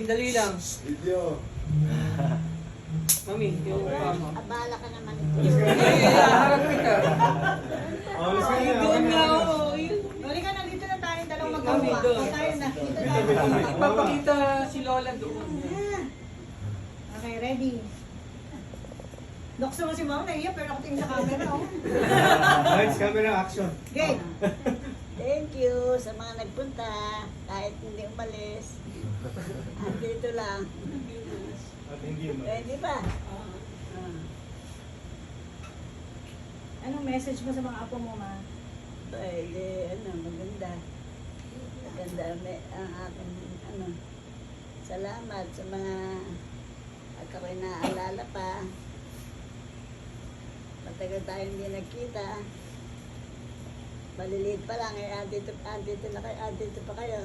Dali lang. Video. Mami, yung mukha mo. Abala ka naman. Harap kita. Alis ka na. Doon nga ako. Uli ka na, dito na tayo dalawang Kami magkawa. doon. O tayo na. Dito tayo. Papakita si Lola doon. Okay, ready. Dokso mo si Mama, naiya pero ako tingin sa camera. Oh. Lights, camera, action. Okay. Thank you sa mga nagpunta, kahit hindi umalis. Andito lang. At hindi mo. Pwede ba? Anong message mo sa mga apo mo, Ma? Pwede, maganda. Maganda ang aking, salamat sa mga at ako'y naaalala pa. Matagal tayo hindi nagkita. Maliliit pa lang, andito pa kayo.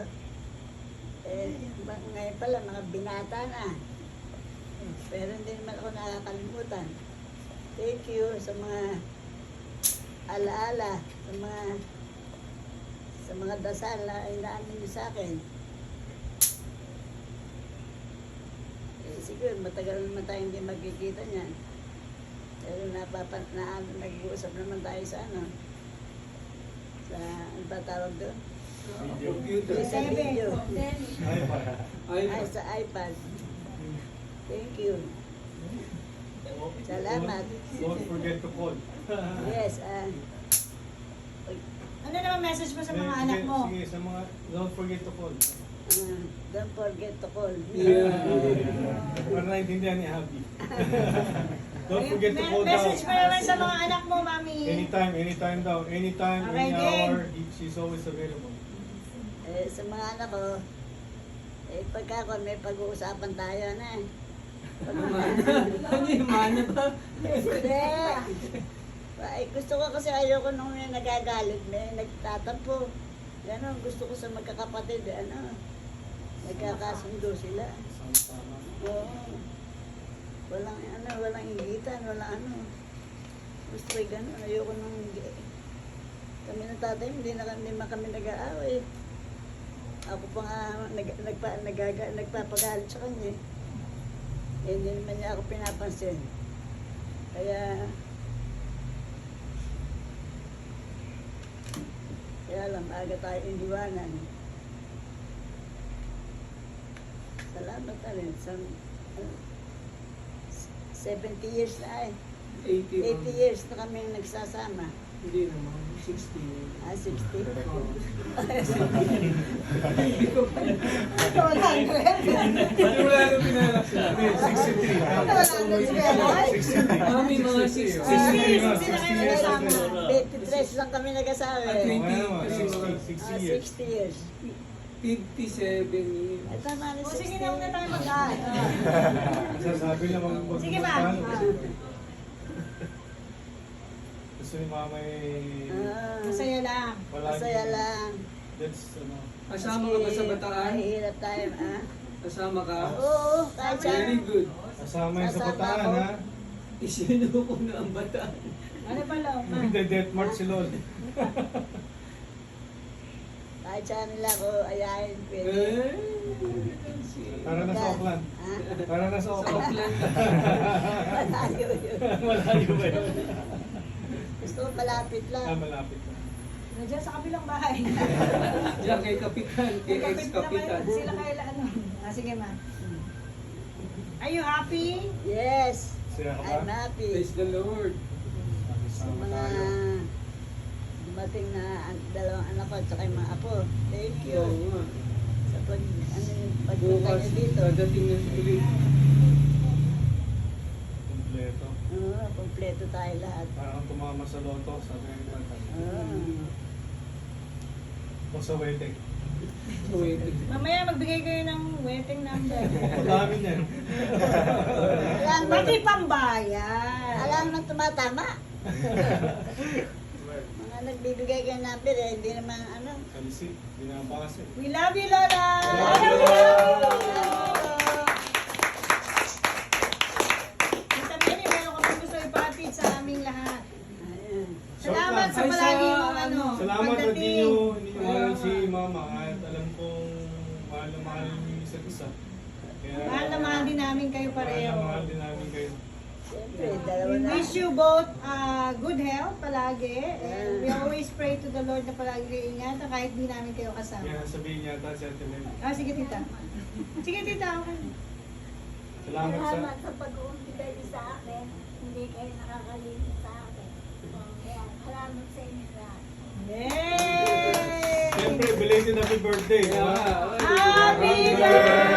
Ngayon pala, mga binata na. Pero hindi naman ako nakakalimutan. Thank you sa mga alaala, sa mga dasal na inaamin niyo sa akin. Siguro matagal naman tayo hindi magkikita niyan. Pero nag-uusap naman tayo sa ano ba tawag doon? Computer. Sa video. Ay, Ay, sa iPad. Thank you. Salamat. Don't forget to call. Yes, Ano naman message mo sa mga anak mo? Sige, sa mga, don't forget to call. don't forget to call me. Para naintindihan ni Happy. Don't forget to call daw. Message mo naman sa mga anak mo, Mami. Anytime daw. Anytime, Okay, any game. hour, she's always available. Sa mga anak ko, pagka ako may pag-uusapan tayo na eh. ano yung mana ba? Hindi. Ay, gusto ko kasi ayoko nung may nagagalit, may nagtatampo. Ganon, gusto ko sa magkakapatid, nagkakasundo sila. Oo. Walang ingitan, walang Gusto ko gano'n, ayoko nung kami ng tatay, hindi man kami nag-aaway. Ako pa nga nagpapagalit sa kanya. Hindi naman niya ako pinapansin. Kaya lang, maaga tayo iniwanan. Salamat na rin. 70 years na 80. 80 years na kami nagsasama. Hindi naman. 60. 60. Hindi ko pa. Wala Wala nang pinalak sila. 63. Mami, mga 60. 23 lang kami nag-asawa. 60 years. 60 years. 57 years. Ay, tama na O 60. sige na, huwag na tayo mag-aan. Sasabi lang mag Sige, Ma. Gusto ni Mama Masaya lang. Masaya lang. That's Kasama ka ba sa bataan? Mahirap tayo, Kasama ka? Oo, kahit siya. Very good. kasama yung sa Kasama bataan, ko. ha? Isinuko na ang bataan. Ano pala, Ma? Magde-death march si Lol. Kahit siya nila ko ayahin, pwede. Para na sa Auckland. Ha? Para na sa Sa Auckland. Auckland. Malayo yun. Malayo ba yun? Gusto ko malapit lang. Malapit na. Nandiyan sa kabilang bahay. Diyan kay Kapitan, kay ex-Kapitan. Sila kaila ano. Sige, Ma. Are you happy? Yes, Siya ka I'm ba? happy. Praise the Lord. Sa Sama mga tayo. dumating na dalawang anak ko at saka yung mga apo. Thank you. Oo nga. Sa pagpunta Bukas, niyo dito. dadating na ulit. Kompleto. Oo, kompleto tayo lahat. Parang tumama sa loto, sabi ng kanta. O sa wedding. Wait. Mamaya magbigay kayo ng wedding number. Ang dami niyan. Pati pambayan. Alam naman tumatama. Mga nagbibigay kayo ng number hindi naman Kalisi, binabase. We love you, Lola! Tita Mary, meron kami gusto ipatid sa aming lahat. Salamat sa Ay, palagi sa mong Salamat at pagdating. hindi nyo mahal si Mama at alam kong mahal na mahal niyo isa't isa. namin kayo Mahal na pareho. mahal din namin kayo. Siyempre, dalawa We na. wish you both good health palagi. And we always pray to the Lord na palagi kayo ingatan kahit di namin kayo kasama. Kaya sabihin yata si Ate Mel. Sige tita. Sige tita, okay. Salamat sa... Salamat sa pag-uumpita niyo sa akin. Hindi kayo nakakalimutan sa akin. Kaya salamat sa inyo lahat. Yay! Siyempre, belated happy birthday. di ba? Happy birthday!